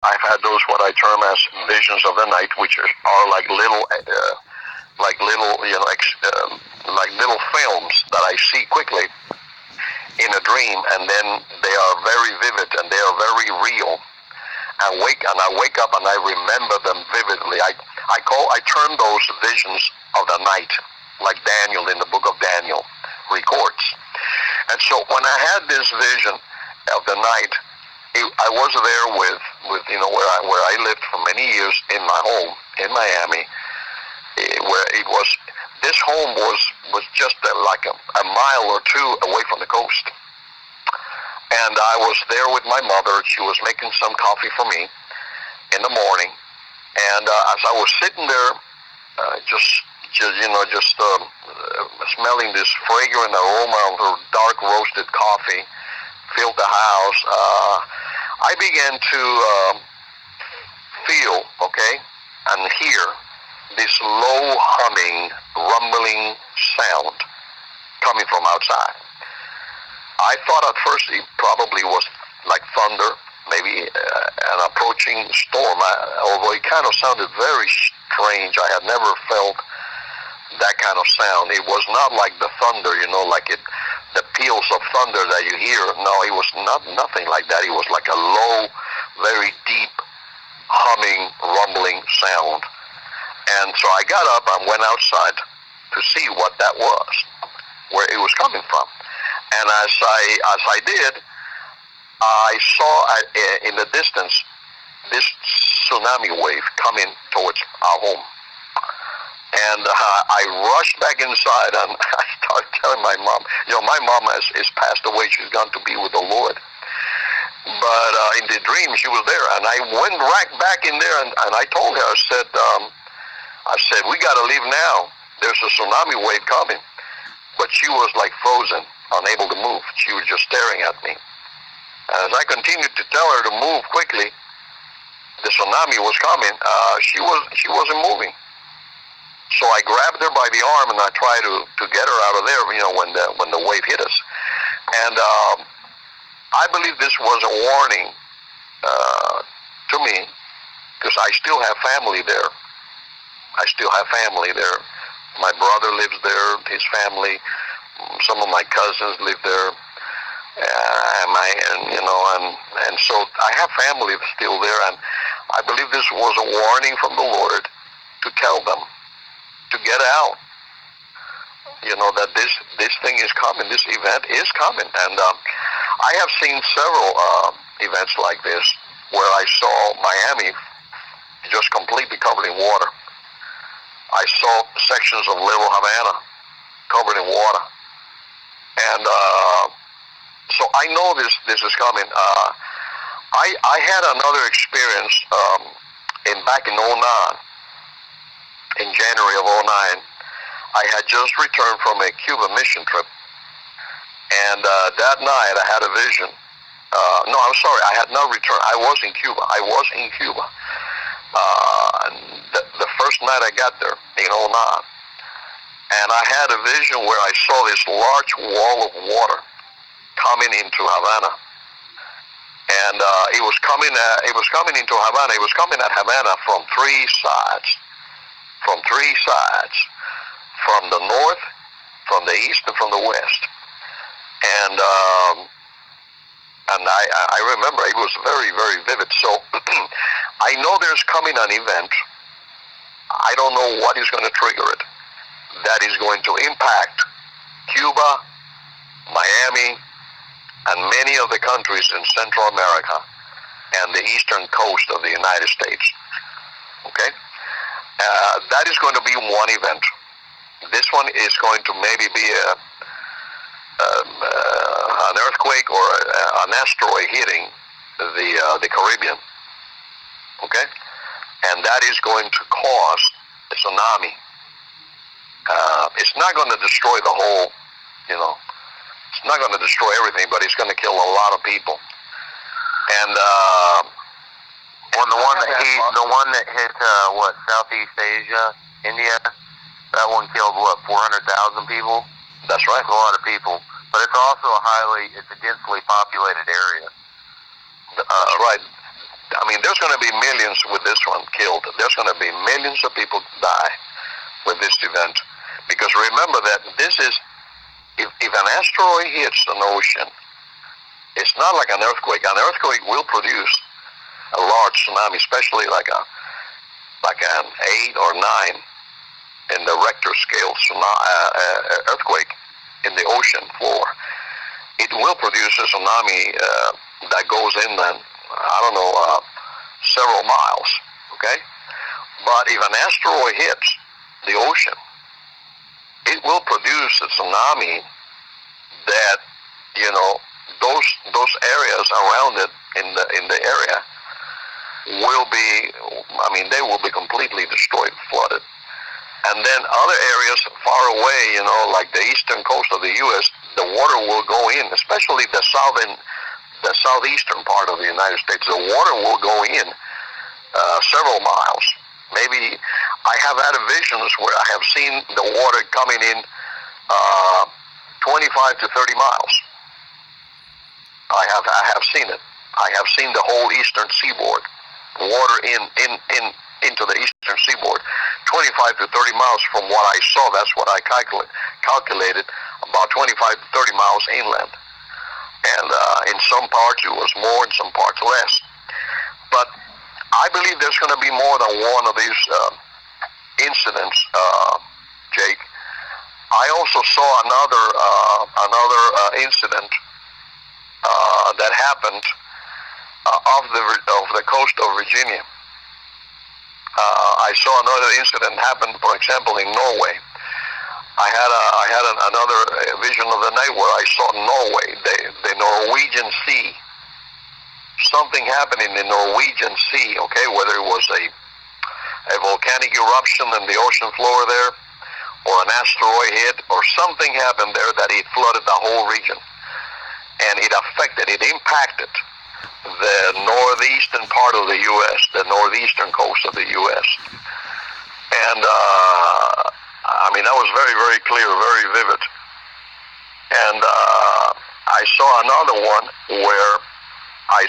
I've had those what I term as visions of the night, which are like little, like little films that I see quickly in a dream, and then they are very vivid and they are very real. I wake up and I remember them vividly. I term those visions of the night, like Daniel in the book of Daniel records. And so when I had this vision of the night, I was there with where I lived for many years in my home in Miami, where this home was just like a mile or two away from the coast. And I was there with my mother. She was making some coffee for me in the morning. And as I was sitting there, smelling this fragrant aroma of her dark roasted coffee filled the house, I began to feel, and hear this low humming, rumbling sound coming from outside. I thought at first it probably was like thunder, maybe an approaching storm, although it kind of sounded very strange. I had never felt that kind of sound. It was not like the thunder, the peals of thunder that you hear. No, it was nothing like that. It was like a low, very deep, humming, rumbling sound. And so I got up and went outside to see what that was, where it was coming from. And as I did, I saw in the distance this tsunami wave coming towards our home. And I rushed back inside and I started telling my mom, my mom is passed away. She's gone to be with the Lord. But in the dream, she was there. And I went right back in there and I told her, I said, we got to leave now. There's a tsunami wave coming. But she was like frozen, unable to move. She was just staring at me. And as I continued to tell her to move quickly, the tsunami was coming. She wasn't moving. So I grabbed her by the arm and I tried to get her out of there, when the wave hit us. And I believe this was a warning to me, because I still have family there. My brother lives there, his family, some of my cousins live there, and so I have family still there, and I believe this was a warning from the Lord to tell them to get out, that this thing is coming, this event is coming. And I have seen several events like this where I saw Miami just completely covered in water. I saw sections of Little Havana covered in water. And so I know this is coming. I had another experience back in 2009. In January of 2009, I had just returned from a Cuba mission trip. And that night I had a vision. No, I'm sorry, I had not returned. I was in Cuba. The first night I got there in 2009. And I had a vision where I saw this large wall of water coming into Havana. And it was coming into Havana. It was coming at Havana from three sides. From the north, from the east, and from the west. And I remember it was very, very vivid. So I know there's coming an event. I don't know what is going to trigger it. That is going to impact Cuba, Miami, and many of the countries in Central America and the eastern coast of the United States. Okay? That is going to be one event. This one is going to maybe be an earthquake or an asteroid hitting the Caribbean. Okay? And that is going to cause a tsunami. It's not going to destroy the whole, it's not going to destroy everything, but it's going to kill a lot of people. And the one that hit Southeast Asia, India, that one killed 400,000 people. That's right. That's a lot of people, but it's also a densely populated area. That's right. I mean, there's going to be millions with this one killed. There's going to be millions of people die with this event. Because remember that this is, if an asteroid hits an ocean, it's not like an earthquake. An earthquake will produce a large tsunami, especially like an 8 or 9 in the Richter scale earthquake in the ocean floor. It will produce a tsunami that goes inland, I don't know, several miles, okay? But if an asteroid hits the ocean, it will produce a tsunami that, you know, those areas around it in the area will be, I mean, they will be completely destroyed, flooded. And then other areas far away, you know, like the eastern coast of the U.S., the water will go in, especially the southeastern part of the United States. The water will go in several miles. Maybe I have had visions where I have seen the water coming in 25 to 30 miles. I have seen it. I have seen the whole eastern seaboard, water into the eastern seaboard, 25 to 30 miles from what I saw. That's what I calculated, about 25 to 30 miles inland. And in some parts it was more, in some parts less. But I believe there's going to be more than one of these incidents, Jake. I also saw another incident that happened off the coast of Virginia. I saw another incident happen, for example, in Norway. I had another vision of the night where I saw Norway, the Norwegian Sea. Something happened in the Norwegian Sea, okay, whether it was a volcanic eruption in the ocean floor there, or an asteroid hit, or something happened there that it flooded the whole region. And it impacted the northeastern part of the U.S., the northeastern coast of the U.S. And, I mean, that was very, very clear, very vivid. And I saw another one where I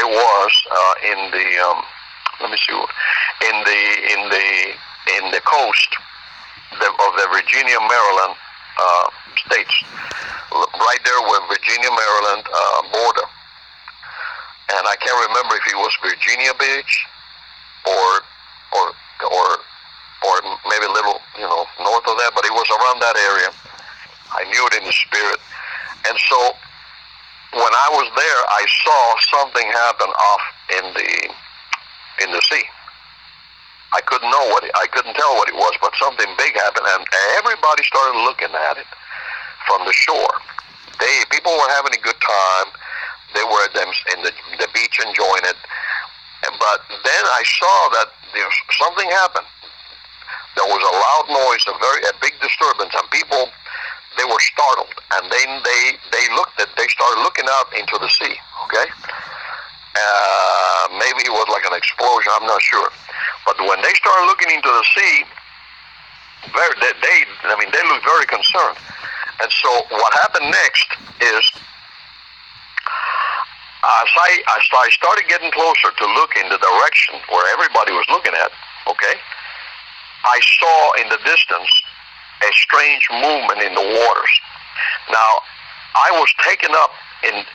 was in the, let me see, in the coast of the Virginia, Maryland states, right there with Virginia, Maryland border. And I can't remember if it was Virginia Beach or maybe a little, you know, north of that, but it was around that area. I knew it in the spirit. And so when I was there, I saw something happen off in the sea. I couldn't tell what it was, but something big happened, and everybody started looking at it from the shore. People were having a good time. They were in the beach enjoying it. But then I saw that something happened. There was a loud noise, a big disturbance, and people, they were startled, and then they started looking out into the sea. Okay, maybe it was like an explosion. I'm not sure, but when they started looking into the sea, they looked very concerned. And so what happened next is, as I started getting closer to look in the direction where everybody was looking at, okay, I saw in the distance a strange movement in the waters. Now, I was taken up in the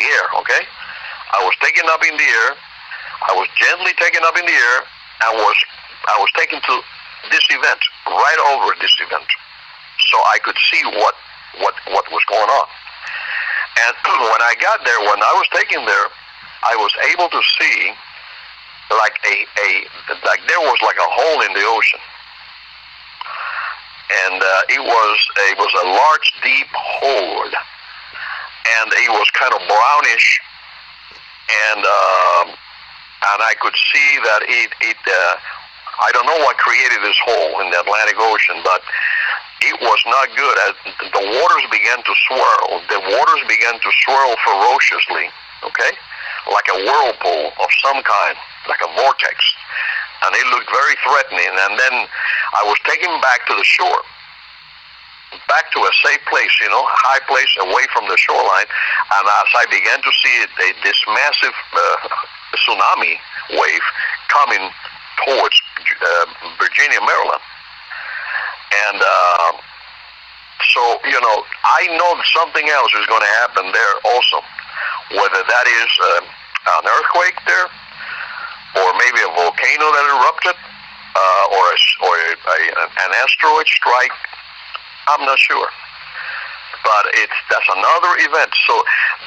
air, okay? I was taken up in the air. I was gently taken up in the air, and I was taken to this event, right over this event, so I could see what was going on. And when I got there, when I was taken there, I was able to see like there was like a hole in the ocean, and it was a large, deep hole, and it was kind of brownish, and I could see that it I don't know what created this hole in the Atlantic Ocean, but it was not good. As the waters began to swirl, ferociously, okay, like a whirlpool of some kind, like a vortex, and it looked very threatening. And then I was taken back to the shore. back to a safe place, high place away from the shoreline. And as I began to see this massive tsunami wave coming towards Virginia, Maryland. And so, I know something else is going to happen there also, whether that is an earthquake there, or maybe a volcano that erupted, or an asteroid strike. I'm not sure. But that's another event. So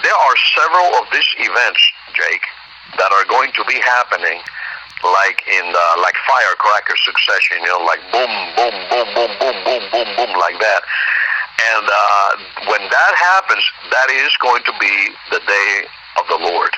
there are several of these events, Jake, that are going to be happening like in like firecracker succession, like boom, boom, boom, boom, boom, boom, boom, boom, like that. And when that happens, that is going to be the day of the Lord.